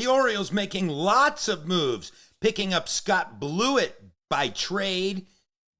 The Orioles making lots of moves, picking up Scott Buitt by trade,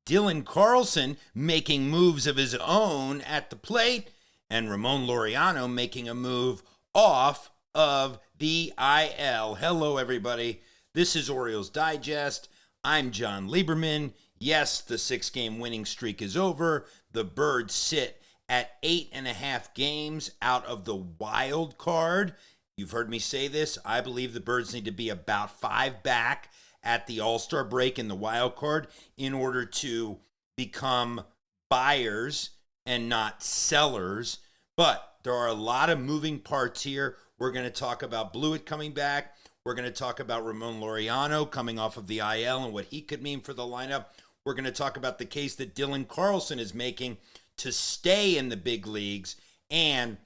Dylan Carlson making moves of his own at the plate, and Ramon Laureano making a move off of the IL. Hello, everybody. This is Orioles Digest. I'm Jon Leiberman. Yes, the 6-game winning streak is over. The Birds sit at 8.5 games out of the wild card. You've heard me say this. I believe the Birds need to be about 5 back at the All-Star break in the wild card in order to become buyers and not sellers. But there are a lot of moving parts here. We're going to talk about Buitt coming back. We're going to talk about Ramon Laureano coming off of the IL and what he could mean for the lineup. We're going to talk about the case that Dylan Carlson is making to stay in the big leagues. And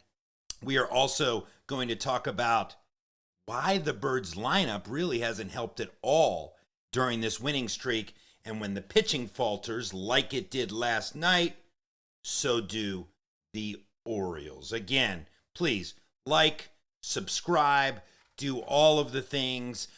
we are also going to talk about why the Birds lineup really hasn't helped at all during this winning streak. And when the pitching falters like it did last night, so do the Orioles. Again, please like, subscribe, do all of the things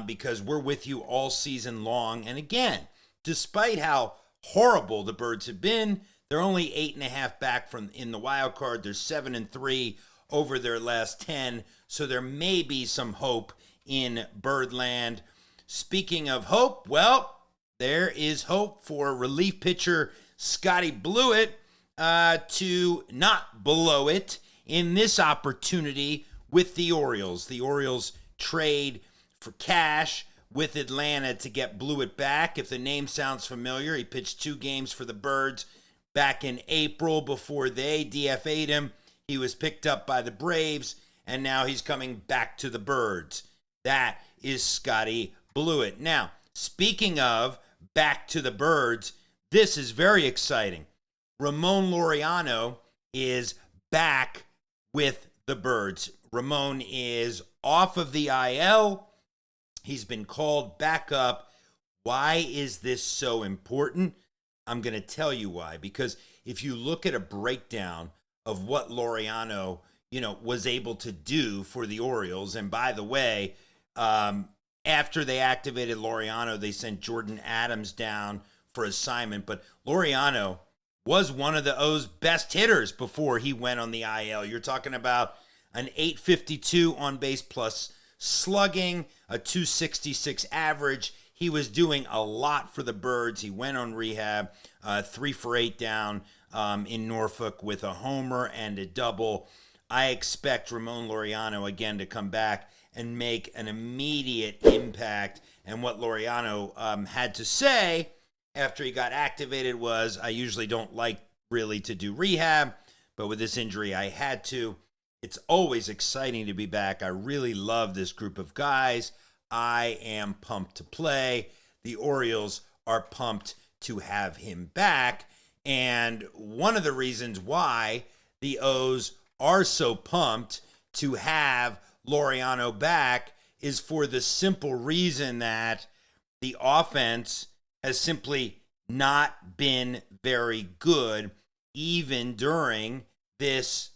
because we're with you all season long. And again, despite how horrible the Birds have been, they're only 8.5 back from in the wild card. They're 7-3 over their last 10. So there may be some hope in Birdland. Speaking of hope, well, there is hope for relief pitcher Scotty Buitt to not blow it in this opportunity with the Orioles. The Orioles trade for cash with Atlanta to get Buitt back. If the name sounds familiar, he pitched 2 games for the Birds back in April before they DFA'd him. He was picked up by the Braves, and now he's coming back to the Birds. That is Scotty Buitt. Now, speaking of back to the Birds, this is very exciting. Ramon Laureano is back with the Birds. Ramon is off of the IL. He's been called back up. Why is this so important? I'm going to tell you why. Because if you look at a breakdown of what Laureano, was able to do for the Orioles, and by the way, after they activated Laureano, they sent Jordan Adams down for assignment. But Laureano was one of the O's best hitters before he went on the IL. You're talking about an .852 on base plus slugging, a .266 average. He was doing a lot for the Birds. He went on rehab, 3 for 8 down in Norfolk with a homer and a double. I expect Ramon Laureano again to come back and make an immediate impact. And what Laureano had to say after he got activated was, I usually don't like really to do rehab, but with this injury I had to. It's always exciting to be back. I really love this group of guys. I am pumped to play. The Orioles are pumped to have him back. And one of the reasons why the O's are so pumped to have Laureano back is for the simple reason that the offense has simply not been very good even during this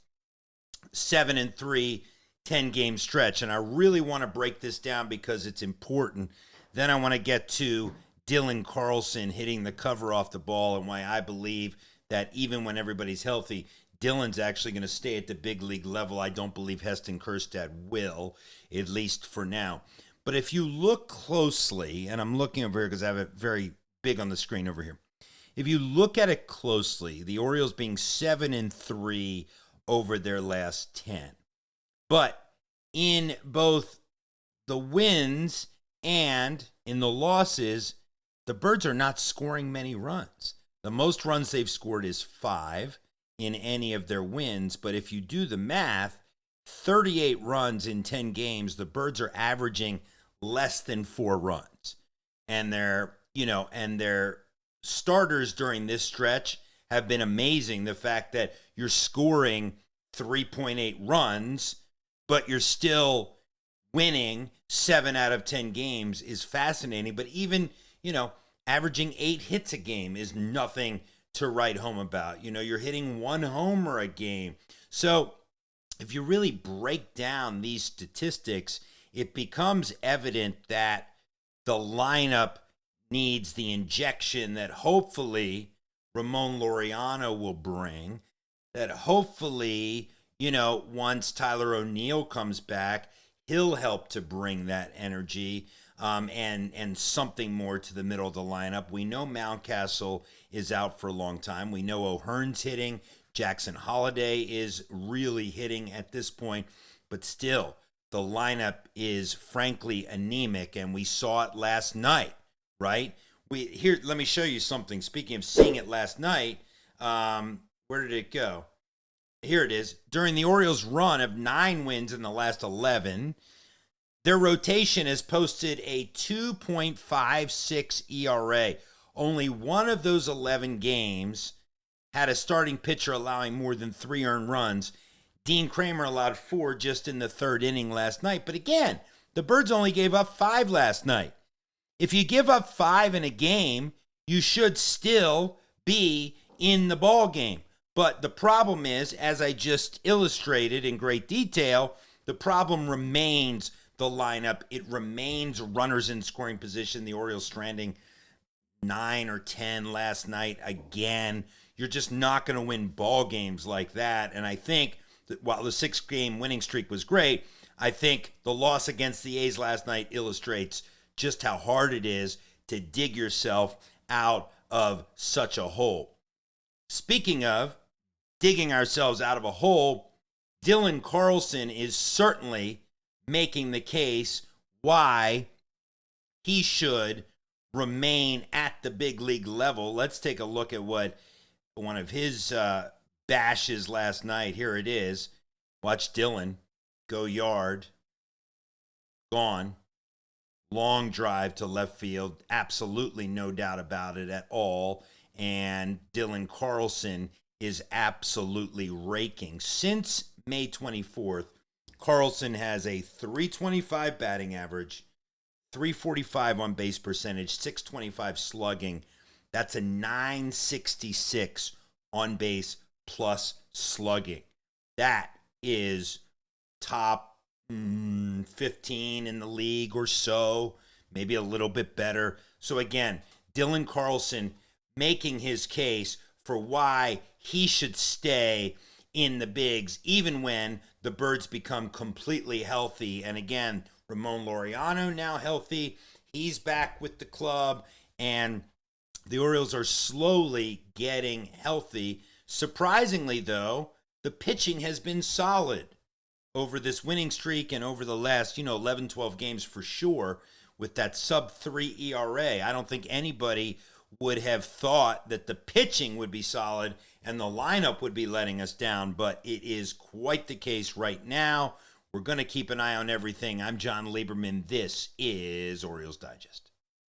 7-3 10-game stretch. And I really want to break this down because it's important. Then I want to get to Dylan Carlson hitting the cover off the ball and why I believe that even when everybody's healthy, Dylan's actually going to stay at the big league level. I don't believe Heston Kjerstad will, at least for now. But if you look closely, and I'm looking over here because I have it very big on the screen over here. If you look at it closely, the Orioles being 7-3 over their last 10. But in both the wins and in the losses, the Birds are not scoring many runs. The most runs they've scored is 5 in any of their wins. But if you do the math, 38 runs in 10 games, the Birds are averaging less than 4 runs. And their starters during this stretch have been amazing. The fact that you're scoring 3.8 runs, but you're still winning 7 out of 10 games is fascinating. But even, averaging 8 hits a game is nothing to write home about. You're hitting 1 homer a game. So if you really break down these statistics it becomes evident that the lineup needs the injection that hopefully Ramon Laureano will bring, that hopefully, once Tyler O'Neill comes back, he'll help to bring that energy and something more to the middle of the lineup. We know Mountcastle is out for a long time. We know O'Hearn's hitting. Jackson Holliday is really hitting at this point. But still, the lineup is frankly anemic, and we saw it last night, right? Let me show you something. Speaking of seeing it last night, where did it go? Here it is. During the Orioles' run of 9 wins in the last 11, their rotation has posted a 2.56 ERA. Only one of those 11 games had a starting pitcher allowing more than 3 earned runs. Dean Kramer allowed 4 just in the 3rd inning last night. But again, the Birds only gave up 5 last night. If you give up 5 in a game, you should still be in the ball game. But the problem is, as I just illustrated in great detail, the problem remains the lineup. It remains runners in scoring position. The Orioles stranding 9 or 10 last night. Again, you're just not going to win ball games like that. And I think that while the 6-game winning streak was great, I think the loss against the A's last night illustrates just how hard it is to dig yourself out of such a hole. Speaking of digging ourselves out of a hole, Dylan Carlson is certainly making the case why he should remain at the big league level. Let's take a look at what one of his bashes last night. Here it is. Watch Dylan go yard. Gone. Long drive to left field. Absolutely no doubt about it at all. And Dylan Carlson is absolutely raking. Since May 24th, Carlson has a .325 batting average, .345 on base percentage, .625 slugging. That's a .966 on base plus slugging. That is top 15 in the league or so, maybe a little bit better. So again, Dylan Carlson making his case for why he should stay in the bigs, even when the Birds become completely healthy. And again, Ramon Laureano now healthy. He's back with the club, and the Orioles are slowly getting healthy. Surprisingly, though, the pitching has been solid over this winning streak and over the last, 11, 12 games for sure, with that sub-3 ERA. I don't think anybody would have thought that the pitching would be solid and the lineup would be letting us down, but it is quite the case right now. We're going to keep an eye on everything. I'm Jon Leiberman. This is Orioles Digest.